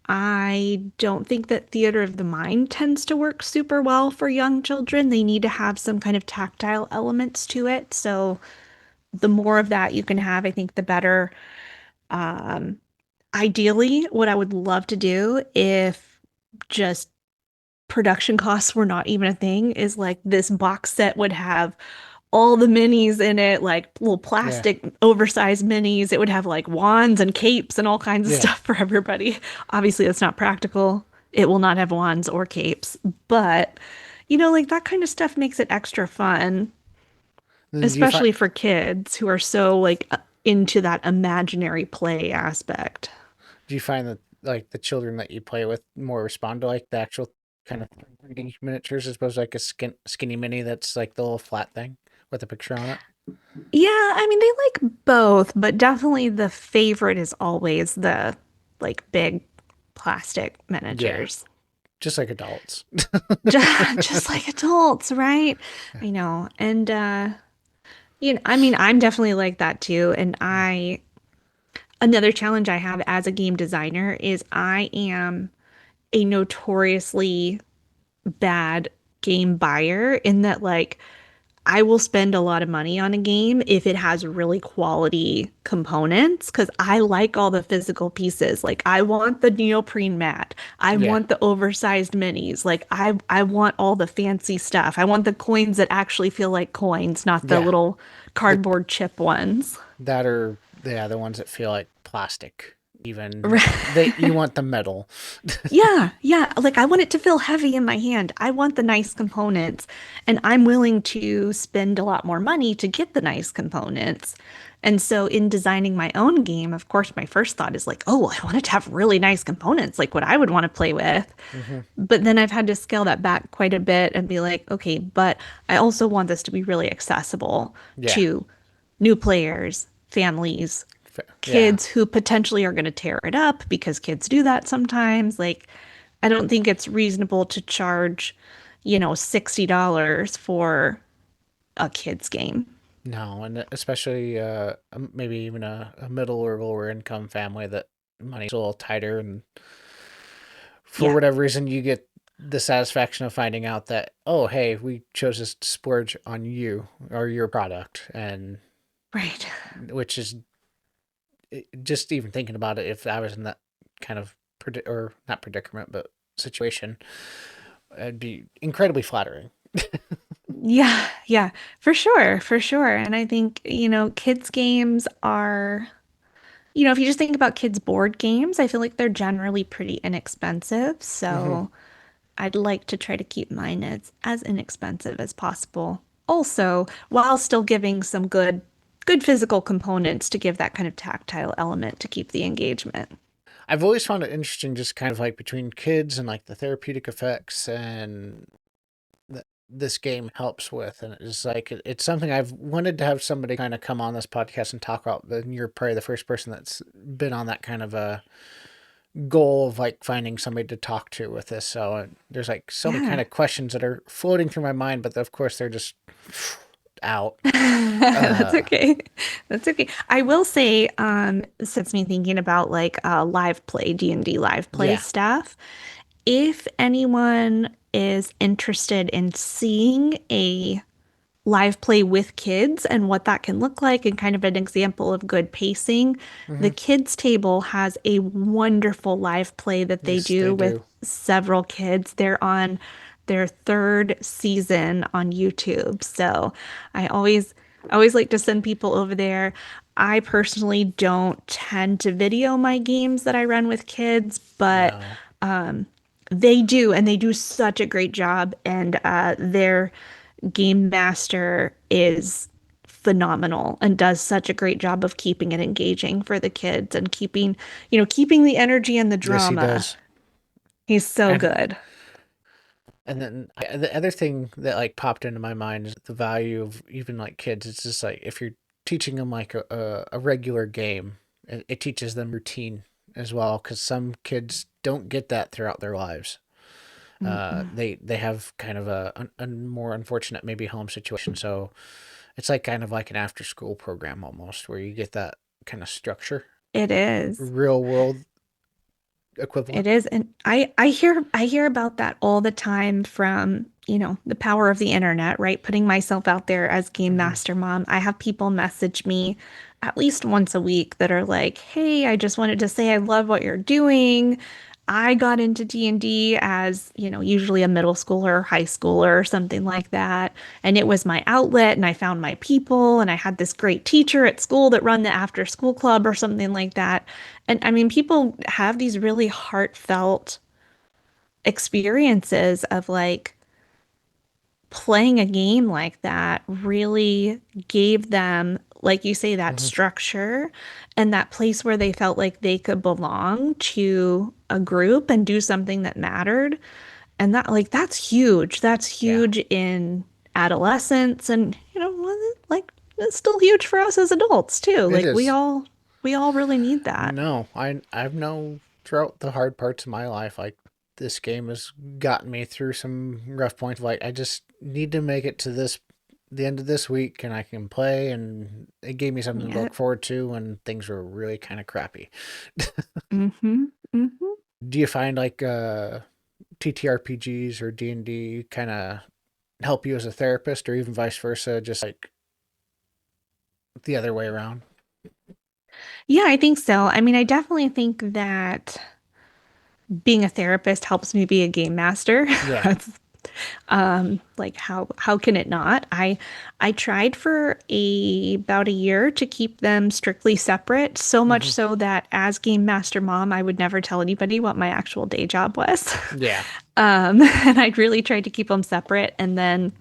I don't think that theater of the mind tends to work super well for young children. They need to have some kind of tactile elements to it. So the more of that you can have, I think the better. Um, Ideally, what I would love to do if just production costs were not even a thing is like this box set would have all the minis in it, like little Yeah. plastic oversized minis. It would have like wands and capes and all kinds of Yeah. stuff for everybody. Obviously, that's not practical. It will not have wands or capes, but like that kind of stuff makes it extra fun, Then do you find especially for kids who are so like into that imaginary play aspect. do you find that like the children that you play with more respond to like the actual kind of 3D miniatures as opposed to like a skinny mini that's like the little flat thing with a picture on it? Yeah, I mean, they like both, but definitely the favorite is always the like big plastic Yeah. miniatures. Just like adults. Just like adults, right? I know. And I mean, I'm definitely like that too. And another challenge I have as a game designer is I am a notoriously bad game buyer in that like I will spend a lot of money on a game if it has really quality components because I like all the physical pieces. Like I want the neoprene mat. I Yeah. want the oversized minis. Like I want all the fancy stuff. I want the coins that actually feel like coins, not the Yeah. little The cardboard chip ones. that are yeah, the ones that feel like plastic. Even Right. you want the metal. Yeah, yeah. Like I want it to feel heavy in my hand. I want the nice components, and I'm willing to spend a lot more money to get the nice components. And so in designing my own game, of course, my first thought is like, oh, I want it to have really nice components, like what I would want to play with. Hmm. But then I've had to scale that back quite a bit and be like, okay, but I also want this to be really accessible Yeah. to new players, families, Yeah. kids who potentially are going to tear it up because kids do that sometimes. Like, I don't think it's reasonable to charge, $60 for a kid's game. No, and especially maybe even a middle or lower income family that money's a little tighter, and for Yeah, whatever reason, you get the satisfaction of finding out that, oh, hey, we chose to splurge on you or your product, and right. which is just even thinking about it. If I was in that kind of or not predicament, but situation, it'd be incredibly flattering. Yeah, yeah, for sure, for sure. And I think, kids' games are, if you just think about kids' board games, I feel like they're generally pretty inexpensive. Hmm. So I'd like to try to keep mine as inexpensive as possible. Also, while still giving some good physical components to give that kind of tactile element to keep the engagement. I've always found it interesting, just kind of like between kids and like the therapeutic effects and that this game helps with, and it's like it's something I've wanted to have somebody kind of come on this podcast and talk about. And you're probably the first person that's been on that kind of a goal of like finding somebody to talk to with this. So there's like so many kind Yeah. of questions that are floating through my mind, but of course they're just out. That's Uh, okay. That's okay. I will say, since me thinking about like live play, D&D live play yeah. stuff, if anyone is interested in seeing a live play with kids and what that can look like and kind of an example of good pacing. The Hmm. kids table has a wonderful live play that they Yes, they do with do. several kids. They're on their third season on YouTube. So I always like to send people over there. I personally don't tend to video my games that I run with kids, but No. they do, and they do such a great job. And their game master is phenomenal and does such a great job of keeping it engaging for the kids and keeping the energy and the Yes, he drama. does. He's so And good. then the other thing that like popped into my mind is the value of even like kids. It's just like if you're teaching them like a regular game, it teaches them routine as well. Because some kids don't get that throughout their lives. Mm-mm. They have kind of a more unfortunate maybe home situation. So it's like kind of like an after school program almost, where you get that kind of structure, It is. real world It equivalent. is. And I hear about that all the time from, the power of the internet, right? Putting myself out there as Game Hmm. Master Mom. I have people message me at least once a week that are like, "Hey, I just wanted to say I love what you're doing. I got into D&D as, usually a middle schooler or high schooler or something like that. And it was my outlet and I found my people and I had this great teacher at school that run the after school club or something like that." And I mean, people have these really heartfelt experiences of like playing a game like that really gave them, like you say, that Hmm. structure and that place where they felt like they could belong to a group and do something that mattered. And that's huge. That's Yeah, huge in adolescence and, like it's still huge for us as adults too. it Like we is. all we all really need that. No, I've known throughout the hard parts of my life, like this game has gotten me through some rough points. Like I just need to make it to the end of this week, and I can play, and it gave me something to Yeah. look forward to when things were really kind of crappy. Mm-hmm. Mm-hmm. Do you find like TTRPGs or D&D kind of help you as a therapist, or even vice versa, just like the other way around? Yeah, I think so. I mean, I definitely think that being a therapist helps me be a game master. Yeah. That's like how can it not? I tried for about a year to keep them strictly separate, so much Hmm. so that as game master mom, I would never tell anybody what my actual day job was. Yeah. And I really tried to keep them separate, and then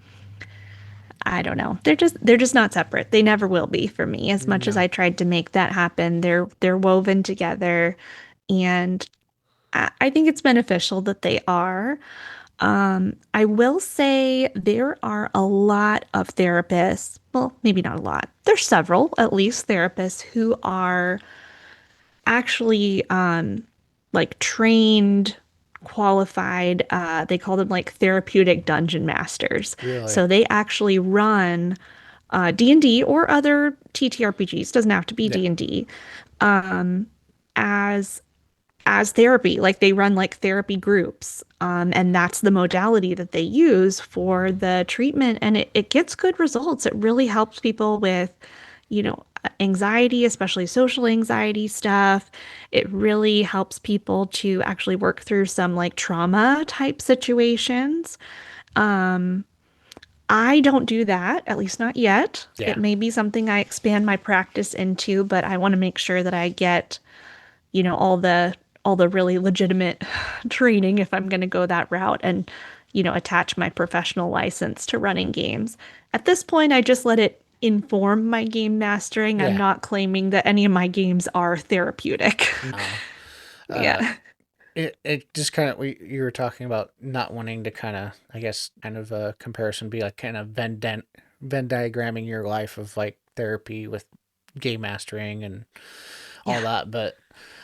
I don't know. They're just not separate. They never will be for me. As much as No. I tried to make that happen, they're woven together, and I think it's beneficial that they are. I will say there are a lot of therapists, well, maybe not a lot. There's several, at least, therapists who are actually like trained, qualified, they call them like therapeutic dungeon masters. Really? So they actually run D&D or other TTRPGs, doesn't have to be Yeah. D&D, as as therapy. Like they run like therapy groups. And that's the modality that they use for the treatment. And it gets good results. It really helps people with, anxiety, especially social anxiety stuff. It really helps people to actually work through some like trauma type situations. I don't do that, at least not yet. It Yeah. may be something I expand my practice into, but I want to make sure that I get all the really legitimate training if I'm going to go that route and attach my professional license to running games. At this point, I just let it inform my game mastering. I'm Yeah. not claiming that any of my games are therapeutic. No. Uh, Yeah. it just kind of, you were talking about not wanting to kind of, I guess, kind of a comparison be like kind of Venn diagramming your life of like therapy with game mastering and all Yeah. that. But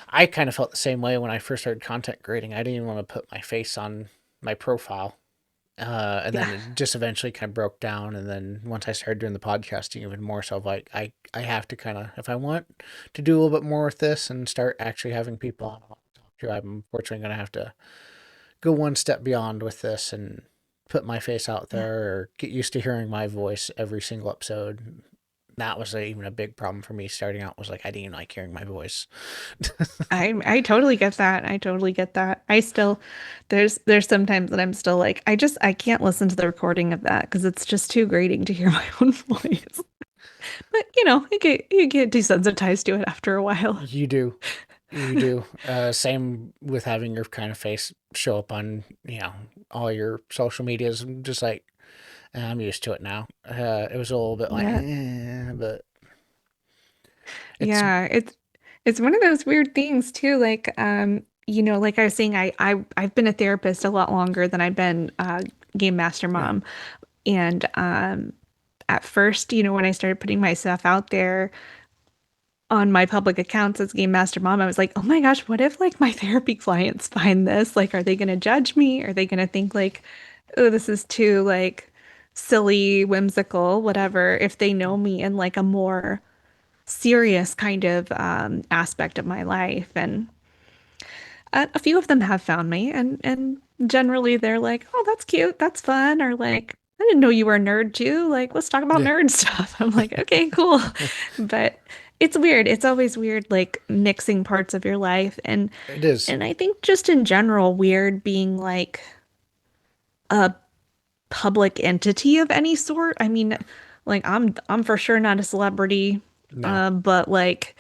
I kind of felt the same way when I first started content creating. I didn't even want to put my face on my profile. And Yeah. then it just eventually kind of broke down. And then once I started doing the podcasting, even more so, like I have to kind of, if I want to do a little bit more with this and start actually having people on to talk to, I'm unfortunately going to have to go one step beyond with this and put my face out Yeah. there or get used to hearing my voice every single episode. That was even a big problem for me starting out, was like I didn't like hearing my voice. I totally get that. I totally get that. I still there's sometimes that I'm still like I can't listen to the recording of that because it's just too grating to hear my own voice. But you get desensitized to it after a while. You do. You do. Same with having your kind of face show up on, all your social medias. I'm just like, I'm used to it now. It was a little bit like, Yeah. but it's, Yeah, it's one of those weird things too. Like, like I was saying, I've been a therapist a lot longer than I've been game master yeah, mom. And at first, when I started putting myself out there on my public accounts as game master mom, I was like, oh my gosh, what if like my therapy clients find this? Like, are they gonna judge me? Are they gonna think like, oh, this is too like silly, whimsical, whatever, if they know me in like a more serious kind of aspect of my life. And a few of them have found me, and generally they're like, "Oh, that's cute, that's fun," or like, "I didn't know you were a nerd too. Like, let's talk about yeah, nerd stuff." I'm like, "Okay, cool," but it's weird. It's always weird, like mixing parts of your life, and it is. and I think just in general, weird being like a public entity of any sort. I mean, like I'm for sure not a celebrity, No, but like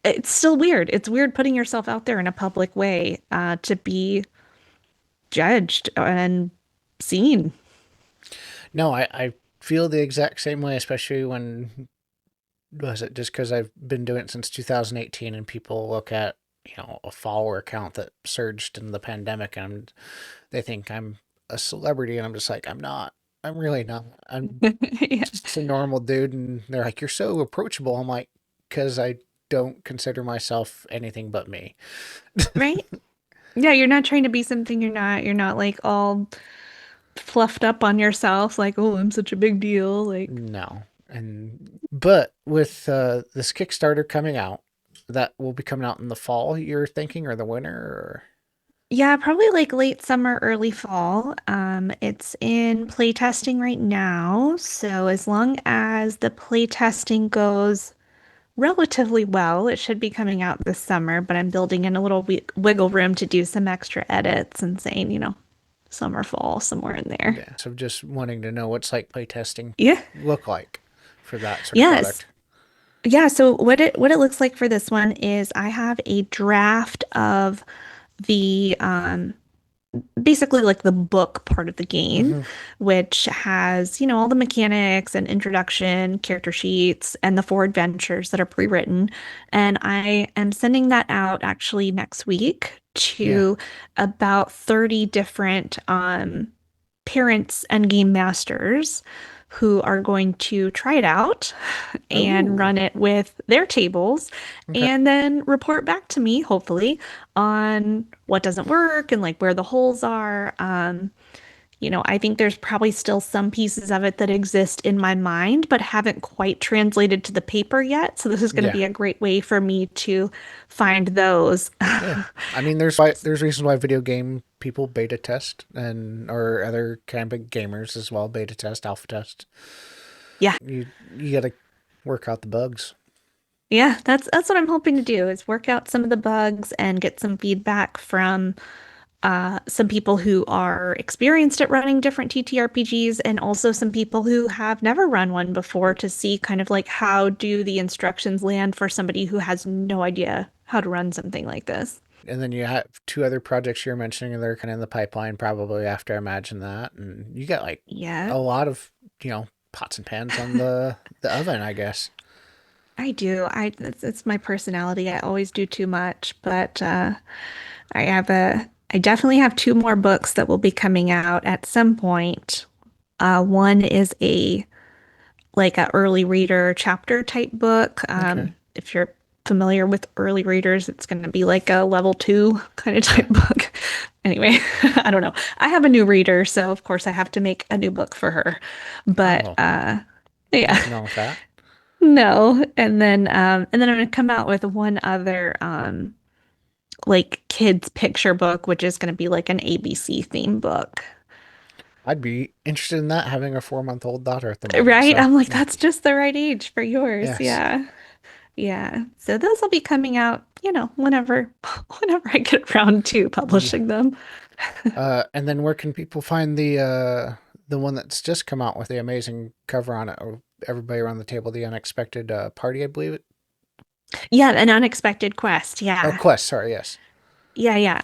it's still weird. It's weird putting yourself out there in a public way to be judged and seen. no, I feel the exact same way, especially when, was it just because I've been doing it since 2018 and people look at, a follower count that surged in the pandemic and they think I'm a celebrity and I'm just like, I'm not. I'm really not. I'm Yeah. just a normal dude. And they're like, you're so approachable. I'm like, because I don't consider myself anything but me. Right? Yeah, you're not trying to be something you're not. You're not like all fluffed up on yourself, like, oh, I'm such a big deal. Like, No. But with this Kickstarter coming out, that will be coming out in the fall, you're thinking, or the winter, or? Yeah, probably like late summer, early fall. It's in playtesting right now. So as long as the playtesting goes relatively well, it should be coming out this summer, but I'm building in a little wiggle room to do some extra edits and saying, summer, fall, somewhere in there. Yeah. So just wanting to know what's like playtesting Yeah. look like for that sort of Yes. product. Yeah, so what it looks like for this one is I have a draft of the basically like the book part of the game, Hmm. which has, all the mechanics and introduction, character sheets, and the four adventures that are pre-written. And I am sending that out actually next week Yeah. to about 30 different parents and game masters who are going to try it out and Oh. run it with their tables Okay. and then report back to me, hopefully, on what doesn't work and like where the holes are. I think there's probably still some pieces of it that exist in my mind, but haven't quite translated to the paper yet. So this is going to Yeah. be a great way for me to find those. Yeah. I mean, there's reasons why video game people beta test and or other kind of gamers as well beta test, alpha test. Yeah. You got to work out the bugs. Yeah, that's what I'm hoping to do is work out some of the bugs and get some feedback from some people who are experienced at running different TTRPGs and also some people who have never run one before to see kind of like how do the instructions land for somebody who has no idea how to run something like this. And then you have two other projects you're mentioning that are kind of in the pipeline probably after I imagine that. And you got like Yeah, a lot of, pots and pans on the oven, I guess. I do. It's my personality. I always do too much, but I definitely have two more books that will be coming out at some point. One is a early reader chapter type book. Okay. If you're familiar with early readers, it's going to be like a level two kind of Yeah. type book. Anyway, I don't know. I have a new reader, so of course I have to make a new book for her. But Oh, yeah, nothing wrong with that. no. And then I'm going to come out with one other like kids picture book, which is going to be like an ABC theme book. I'd be interested in that having a 4 month old daughter at the moment. Right? So, I'm like, yeah. that's just the right age for yours. Yes. Yeah. Yeah. So those will be coming out, whenever whenever I get around to Yeah. publishing them. And then where can people find the one that's just come out with the amazing cover on it? Of everybody around the table, the unexpected party, I believe it. Yeah, an unexpected quest. Oh, Yeah. quest. Sorry, yes. Yeah, yeah.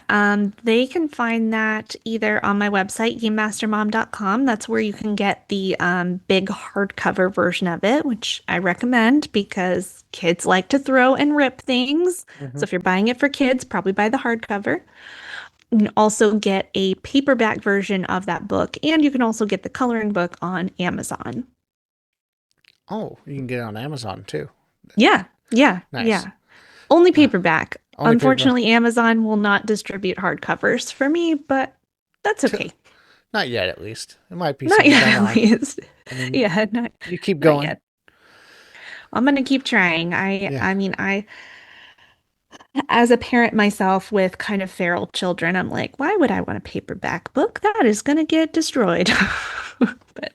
They can find that either on my website, gamemastermom.com. That's where you can get the big hardcover version of it, which I recommend because kids like to throw and rip things. Hmm. So if you're buying it for kids, probably buy the hardcover. You can also get a paperback version of that book, and you can also get the coloring book on Amazon. Oh, you can get it on Amazon too. Yeah, yeah, Nice. yeah. Only Uh, paperback. only paper. Unfortunately, Amazon will not distribute hardcovers for me, but that's okay. Not yet, at least. It might be Not something yet, down the at line. least. I mean, Yeah, not you keep not going. yet. I'm gonna keep trying. I Yeah. I mean, as a parent myself with kind of feral children, I'm like, why would I want a paperback book? That is gonna get destroyed. But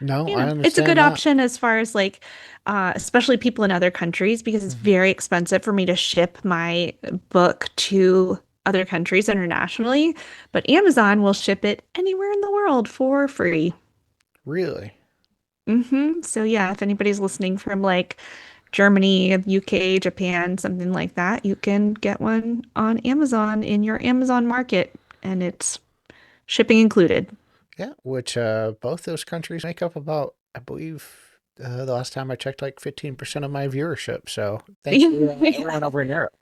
No, I it's a good understand that. option as far as like, especially people in other countries, because it's Hmm. very expensive for me to ship my book to other countries internationally. But Amazon will ship it anywhere in the world for free. Really? So yeah, if anybody's listening from like Germany, UK, Japan, something like that, you can get one on Amazon in your Amazon market, and it's shipping included. Yeah. Which both those countries make up about, I believe, the last time I checked, like 15% of my viewership. So thank you, Yeah. everyone over in Europe.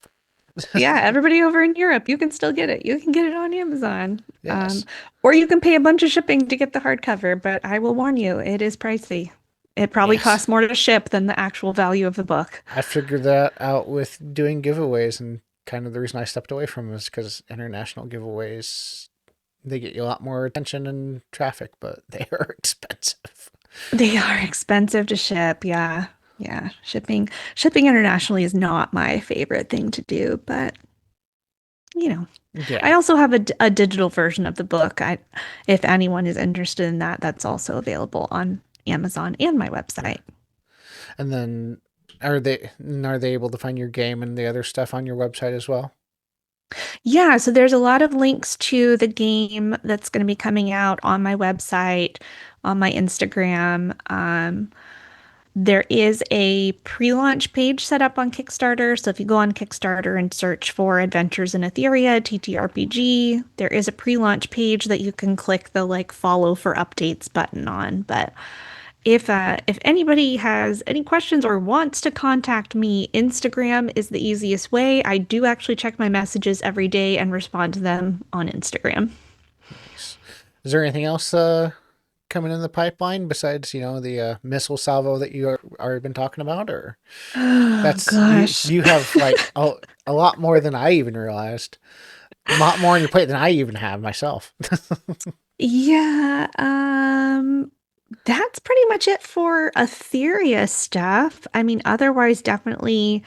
Yeah, everybody over in Europe, you can still get it. You can get it on Amazon. Yes. Or you can pay a bunch of shipping to get the hardcover, but I will warn you, it is pricey. It probably Yes. costs more to ship than the actual value of the book. I figured that out with doing giveaways, and kind of the reason I stepped away from them is because international giveaways, they get you a lot more attention and traffic, but they are expensive. They are expensive to ship. Yeah. Yeah. Shipping internationally is not my favorite thing to do, but you know, I Yeah. also have a digital version of the book. If anyone is interested in that, that's also available on Amazon and my Yeah. website. And then are they able to find your game and the other stuff on your website as well? Yeah, so there's a lot of links to the game that's going to be coming out on my website, on my Instagram. There is a pre-launch page set up on Kickstarter. So if you go on Kickstarter and search for Adventures in Etheria, TTRPG, there is a pre-launch page that you can click the like follow for updates button on. But if anybody has any questions or wants to contact me, Instagram is the easiest way. I do actually check my messages every day and respond to them on Instagram. Nice. Is there anything else coming in the pipeline besides, the missile salvo that you already been talking about, or Oh that's you gosh. you have like a lot more than I even realized. A lot more on your plate than I even have myself. Yeah, that's pretty much it for Etheria stuff. I mean, otherwise, definitely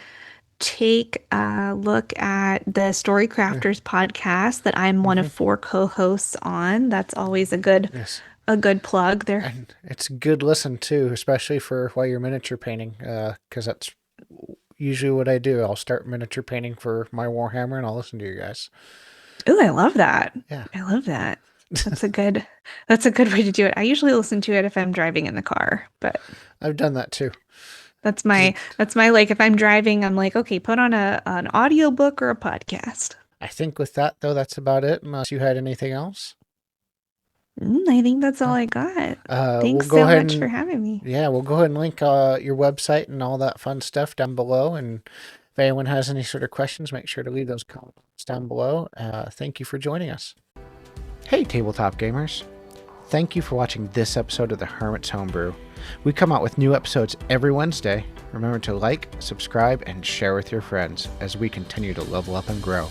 take a look at the Story Crafters podcast that I'm one of Hmm. four co-hosts on. That's always Yes. a good plug there. And it's a good listen too, especially for while you're miniature painting, because that's usually what I do. I'll start miniature painting for my Warhammer, and I'll listen to you guys. Oh, I love that. Yeah, I love that. That's a good that's a good way to do it. I usually listen to it if I'm driving in the car, but I've done that too. that's 'Cause my like if I'm driving, I'm like, okay, put on an audiobook or a podcast. I think with that though, that's about it. Unless you had anything else, I think that's all I got. we'll Thanks go so ahead much and for having me. yeah, we'll go ahead and link your website and all that fun stuff down below. And if anyone has any sort of questions, make sure to leave those comments down below. Thank you for joining us. Hey, tabletop gamers. Thank you for watching this episode of the Hermit's Homebrew. We come out with new episodes every Wednesday. Remember to like, subscribe, and share with your friends as we continue to level up and grow.